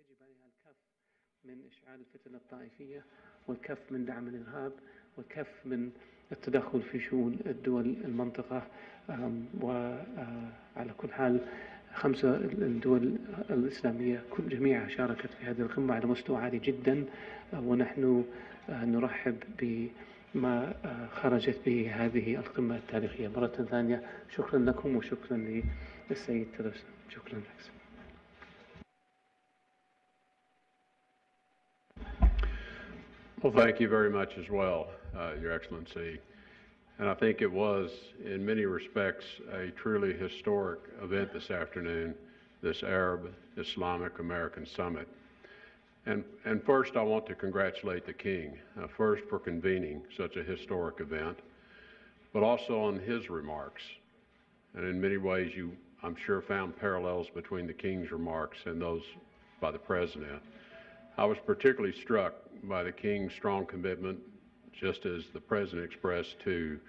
يجب عليها الكف من إشعال الفتن الطائفية، والكف من دعم الإرهاب، والكف من التدخل في شؤون الدول المنطقة. وعلى كل حال 5 الدول الإسلامية جميعها شاركت في هذه القمة على مستوى عالي جدا، ونحن نرحب بما خرجت به هذه القمة التاريخية. مرة ثانية شكرا لكم وشكرا للسيد تلوسن. شكرا لك. Well, thank you very much as well, Your Excellency. And I think it was, in many respects, a truly historic event this afternoon, this Arab Islamic American Summit. And first, I want to congratulate the King, first for convening such a historic event, but also on his remarks. And in many ways, you, I'm sure, found parallels between the King's remarks and those by the President. I was particularly struck by the King's strong commitment, just as the President expressed, to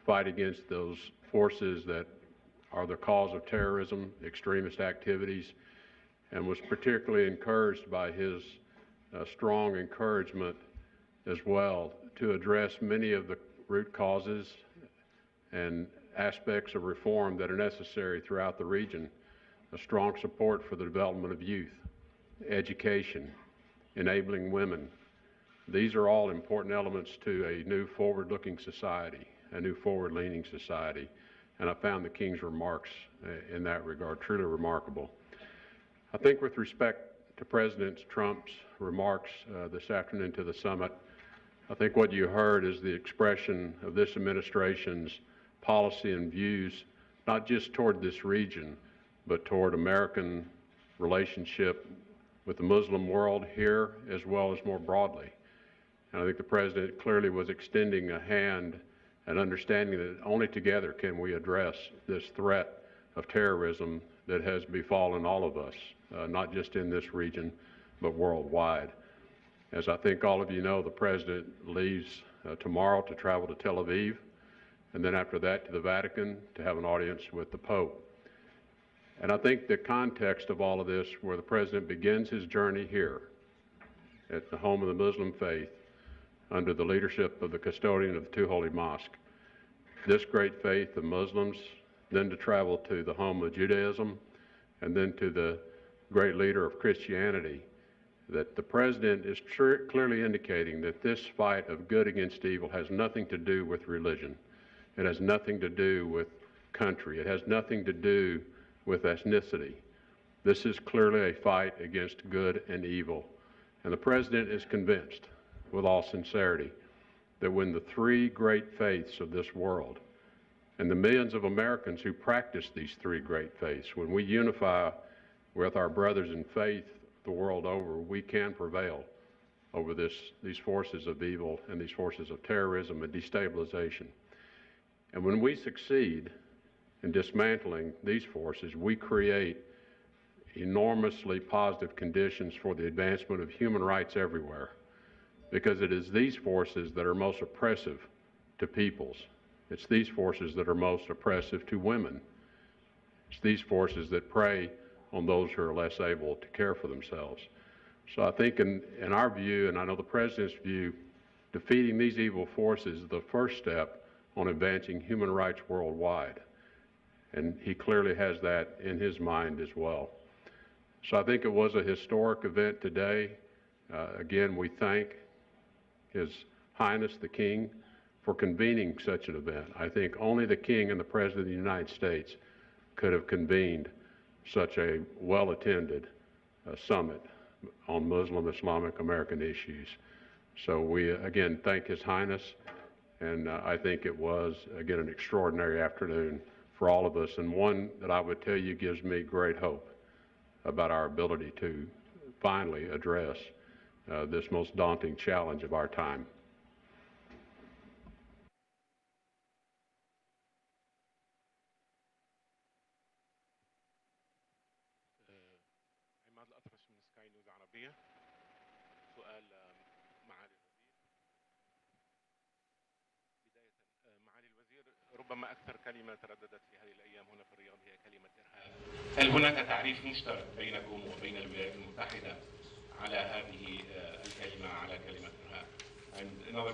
fight against those forces that are the cause of terrorism, extremist activities, and was particularly encouraged by his strong encouragement as well to address many of the root causes and aspects of reform that are necessary throughout the region. A strong support for the development of youth, education, enabling women. These are all important elements to a new forward-looking society, a new forward-leaning society, and I found the King's remarks in that regard truly remarkable. I think with respect to President Trump's remarks this afternoon to the summit, I think what you heard is the expression of this administration's policy and views, not just toward this region, but toward American relationship with the Muslim world here as well as more broadly. And I think the President clearly was extending a hand and understanding that only together can we address this threat of terrorism that has befallen all of us, not just in this region, but worldwide. As I think all of you know, the President leaves tomorrow to travel to Tel Aviv, and then after that to the Vatican to have an audience with the Pope. And I think the context of all of this, where the President begins his journey here at the home of the Muslim faith under the leadership of the custodian of the two holy mosques, this great faith of Muslims, then to travel to the home of Judaism, and then to the great leader of Christianity, that the President is clearly indicating that this fight of good against evil has nothing to do with religion. It has nothing to do with country. It has nothing to do with ethnicity. This is clearly a fight against good and evil. And the President is convinced, with all sincerity, that when the 3 great faiths of this world and the millions of Americans who practice these 3 great faiths, when we unify with our brothers in faith the world over, we can prevail over these forces of evil and these forces of terrorism and destabilization. And when we succeed in dismantling these forces, we create enormously positive conditions for the advancement of human rights everywhere, because it is these forces that are most oppressive to peoples. It's these forces that are most oppressive to women. It's these forces that prey on those who are less able to care for themselves. So I think in our view, and I know the President's view, defeating these evil forces is the first step on advancing human rights worldwide. And he clearly has that in his mind as well. So I think it was a historic event today. Again, we thank His Highness the King for convening such an event. I think only the King and the President of the United States could have convened such a well-attended summit on Muslim Islamic American issues. So we again thank His Highness, and I think it was again an extraordinary afternoon for all of us, and one that I would tell you gives me great hope about our ability to finally address this most daunting challenge of our time. سؤال معالي الوزير. بداية معالي الوزير، ربما أكثر كلمة ترددت في هذه الأيام هنا في الرياض هي كلمة إرهاب. هل هناك تعريف مشترك بينكم وبين الولايات المتحدة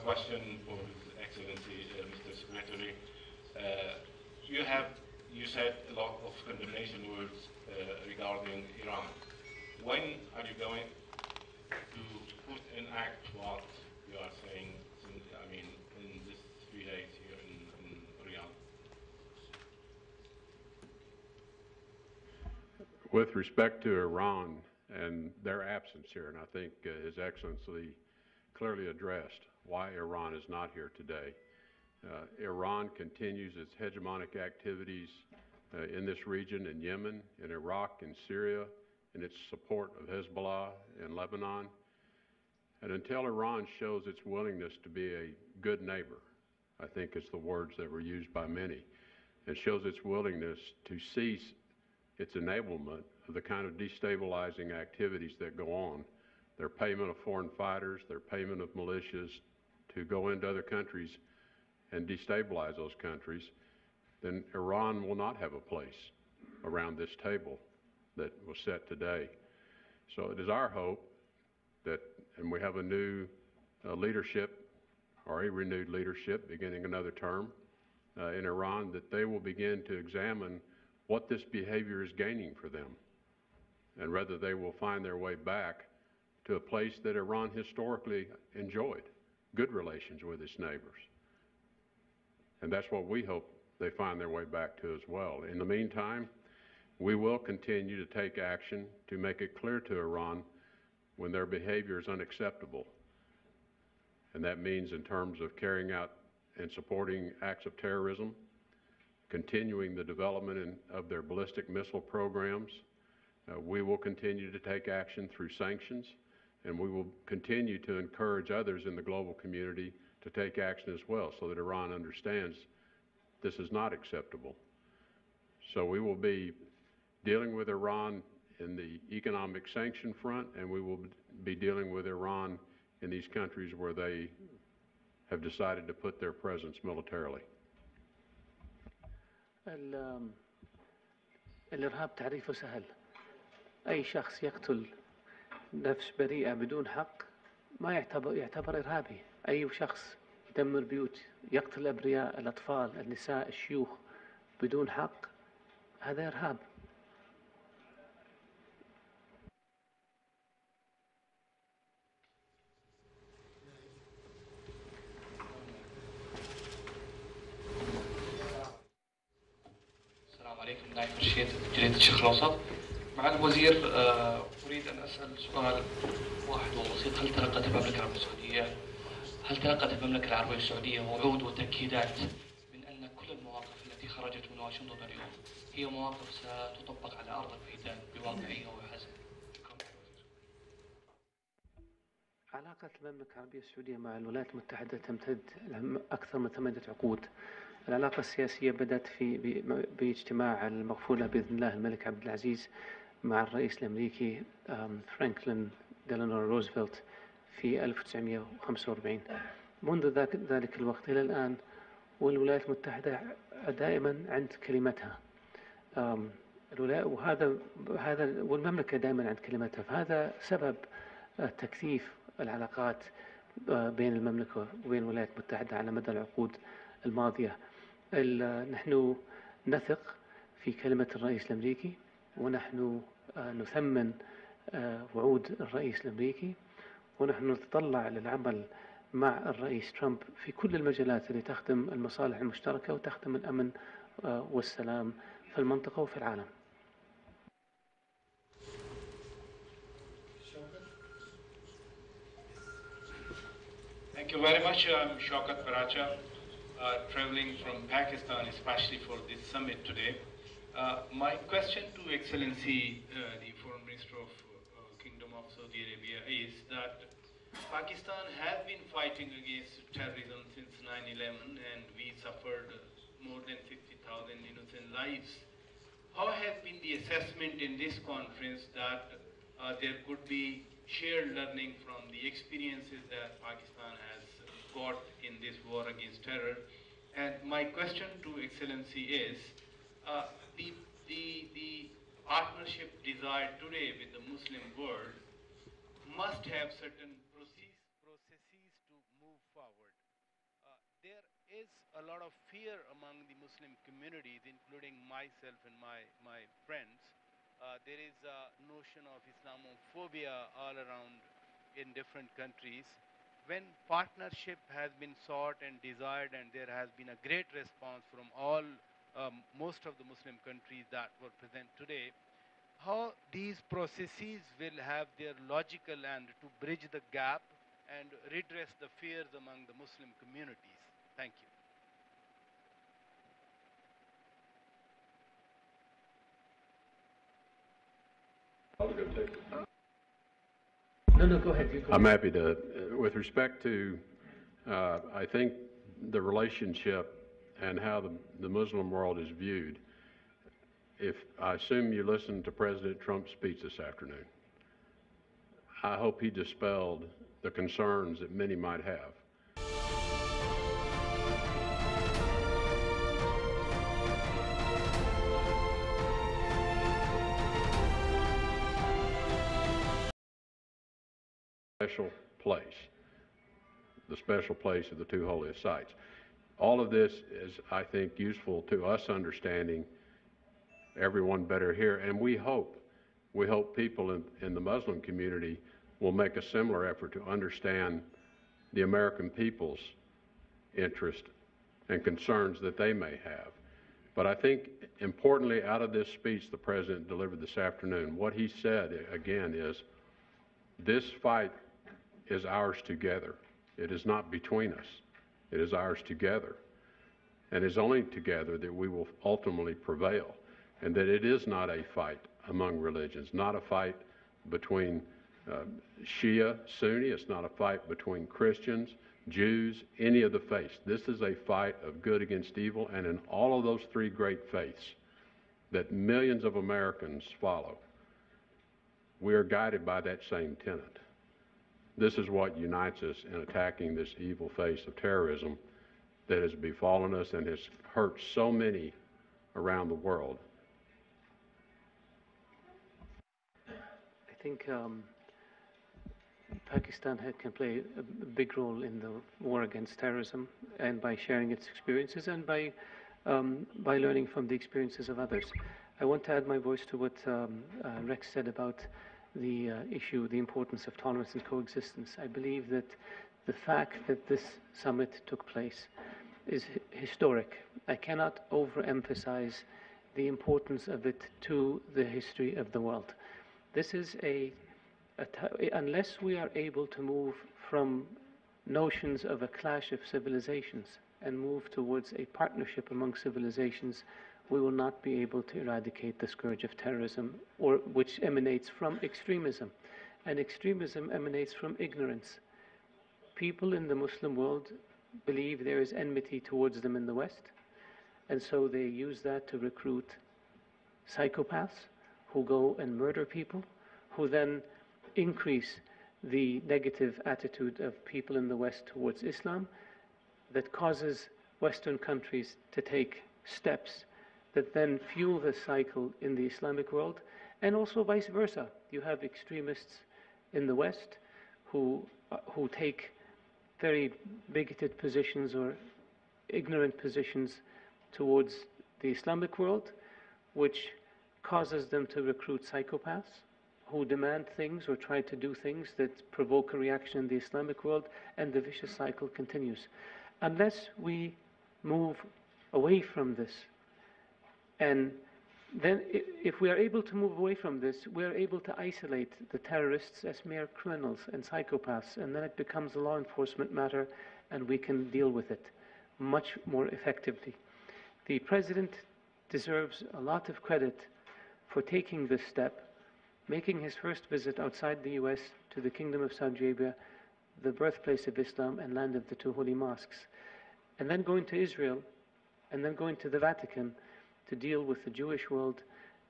question for His Excellency, Mr. Secretary. You said a lot of condemnation words regarding Iran. When are you going to put in act what you are saying? I mean, in these 3 days here in Riyadh. With respect to Iran and their absence here, and I think His Excellency clearly addressed why Iran is not here today. Iran continues its hegemonic activities in this region, in Yemen, in Iraq, in Syria, in its support of Hezbollah in Lebanon. And until Iran shows its willingness to be a good neighbor, I think it's the words that were used by many, and shows its willingness to cease its enablement of the kind of destabilizing activities that go on, their payment of foreign fighters, their payment of militias to go into other countries and destabilize those countries, then Iran will not have a place around this table that was set today. So it is our hope that, and we have a new leadership, or a renewed leadership beginning another term in Iran, that they will begin to examine what this behavior is gaining for them, and whether they will find their way back to a place that Iran historically enjoyed, good relations with its neighbors. And that's what we hope they find their way back to as well. In the meantime, we will continue to take action to make it clear to Iran when their behavior is unacceptable. And that means in terms of carrying out and supporting acts of terrorism, continuing the development of their ballistic missile programs. We will continue to take action through sanctions, and we will continue to encourage others in the global community to take action as well, so that Iran understands this is not acceptable. So we will be dealing with Iran in the economic sanction front, and we will be dealing with Iran in these countries where they have decided to put their presence militarily. الإرهاب تعريفه سهل. أي شخص يقتل نفس بريئة بدون حق ما يعتبر إرهابي. أي شخص يدمر بيوت، يقتل الأبرياء، الأطفال، النساء، الشيوخ بدون حق، هذا إرهاب. السلام عليكم. نايف رشيد، جريدة الشرق الأوسط. مع الوزير أريد أن أسأل سؤال واحد وبسيط. هل تلقت المملكة العربية السعودية وعود وتأكيدات من أن كل المواقف التي خرجت من واشنطن اليوم هي مواقف ستطبق على أرض الميدان بواقعية وحزم؟ علاقة المملكة العربية السعودية مع الولايات المتحدة تمتد أكثر من 8 عقود. العلاقة السياسية بدأت باجتماع المغفولة بإذن الله الملك عبد العزيز مع الرئيس الأمريكي فرانكلين ديلانو روزفلت في 1945. منذ ذلك الوقت إلى الآن والولايات المتحدة دائما عند كلمتها، والمملكة دائما عند كلمتها. فهذا سبب تكثيف العلاقات بين المملكة وبين الولايات المتحدة على مدى العقود الماضية. نحن نثق في كلمة الرئيس الأمريكي، ونحن نثمن وعود الرئيس الأمريكي، ونحن نتطلع للعمل مع الرئيس ترامب في كل المجالات اللي تخدم المصالح المشتركة وتخدم الأمن والسلام في المنطقة وفي العالم. Thank you very much. I'm Shaukat Paracha, traveling from Pakistan, especially for this summit today. My question to Excellency, the Foreign Minister of Kingdom of Saudi Arabia, is that Pakistan has been fighting against terrorism since 9/11, and we suffered more than 60,000 innocent lives. How has been the assessment in this conference that there could be shared learning from the experiences that Pakistan has got in this war against terror? And my question to Excellency is, the partnership desired today with the Muslim world must have certain processes to move forward. a lot of fear among the Muslim communities, including myself and my friends. There is a notion of Islamophobia all around in different countries. When partnership has been sought and desired, and there has been a great response from all, most of the Muslim countries that were present today, how these processes will have their logical end to bridge the gap and redress the fears among the Muslim communities. Thank you. No, go ahead. I'm happy to. With respect to, I think the relationship and how the Muslim world is viewed, if I assume you listened to President Trump's speech this afternoon, I hope he dispelled the concerns that many might have. Special place, the special place of the two holiest sites. All of this is, I think, useful to us understanding everyone better here, and we hope people in the Muslim community will make a similar effort to understand the American people's interest and concerns that they may have. But I think, importantly, out of this speech the President delivered this afternoon, what he said, again, is this fight is ours together. It is not between us. It is ours together. And it's only together that we will ultimately prevail. And that it is not a fight among religions, not a fight between Shia, Sunni. It's not a fight between Christians, Jews, any of the faiths. This is a fight of good against evil, and in all of those three great faiths that millions of Americans follow, we are guided by that same tenet. This is what unites us in attacking this evil face of terrorism that has befallen us and has hurt so many around the world. I think Pakistan can play a big role in the war against terrorism, and by sharing its experiences and by learning from the experiences of others. I want to add my voice to what Rex said about the issue, the importance of tolerance and coexistence. I believe that the fact that this summit took place is historic. I cannot overemphasize the importance of it to the history of the world. This is unless we are able to move from notions of a clash of civilizations and move towards a partnership among civilizations, we will not be able to eradicate the scourge of terrorism, or which emanates from extremism. And extremism emanates from ignorance. People in the Muslim world believe there is enmity towards them in the West, and so they use that to recruit psychopaths who go and murder people, who then increase the negative attitude of people in the West towards Islam, that causes Western countries to take steps that then fuel the cycle in the Islamic world, and also vice versa. You have extremists in the West who take very bigoted positions or ignorant positions towards the Islamic world, which causes them to recruit psychopaths who demand things or try to do things that provoke a reaction in the Islamic world, and the vicious cycle continues. Unless we move away from this, and then if we are able to move away from this, we are able to isolate the terrorists as mere criminals and psychopaths, and then it becomes a law enforcement matter, and we can deal with it much more effectively. The President deserves a lot of credit for taking this step, making his first visit outside the US to the Kingdom of Saudi Arabia, the birthplace of Islam and land of the two holy mosques, and then going to Israel, and then going to the Vatican to deal with the Jewish world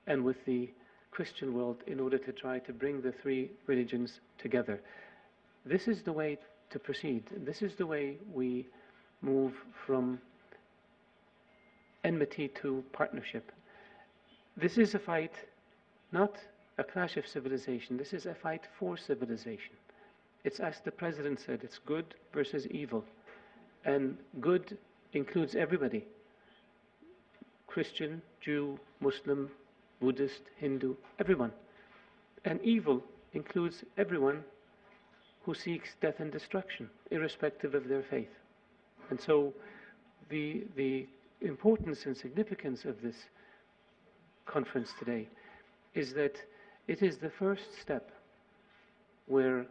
and with the Christian world in order to try to bring the three religions together. This is the way to proceed. This is the way we move from enmity to partnership. This is a fight, not a clash of civilization. This is a fight for civilization. It's, as the President said, it's good versus evil. And good includes everybody, Christian, Jew, Muslim, Buddhist, Hindu, everyone. And evil includes everyone who seeks death and destruction, irrespective of their faith. And so the importance and significance of this conference today is that it is the first step where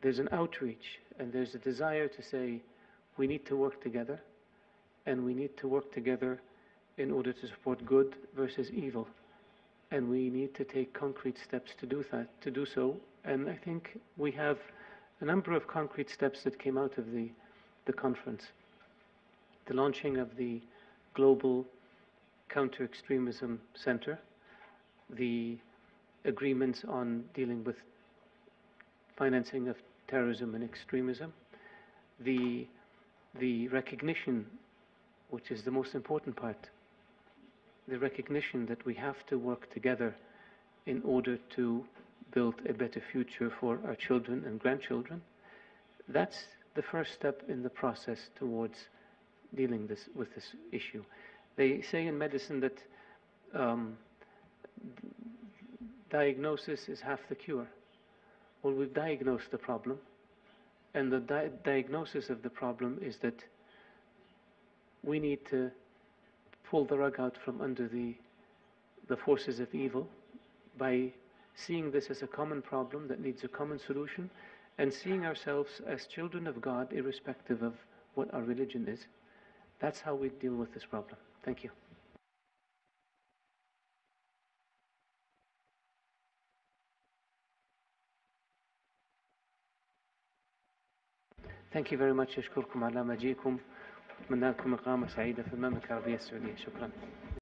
there's an outreach and there's a desire to say we need to work together, and we need to work together in order to support good versus evil. And we need to take concrete steps to do that, to do so. And I think we have a number of concrete steps that came out of the conference. The launching of the Global Counter-Extremism Center, the agreements on dealing with financing of terrorism and extremism, the recognition, which is the most important part, the recognition that we have to work together in order to build a better future for our children and grandchildren. That's the first step in the process towards dealing with this issue. They say in medicine that diagnosis is half the cure. Well, we've diagnosed the problem, and the diagnosis of the problem is that we need to pull the rug out from under the forces of evil by seeing this as a common problem that needs a common solution, and seeing ourselves as children of God irrespective of what our religion is. That's how we deal with this problem. Thank you. Thank you very much. أشكركم على مجيئكم. أتمنى لكم إقامة سعيدة في المملكة العربية السعودية. شكرا.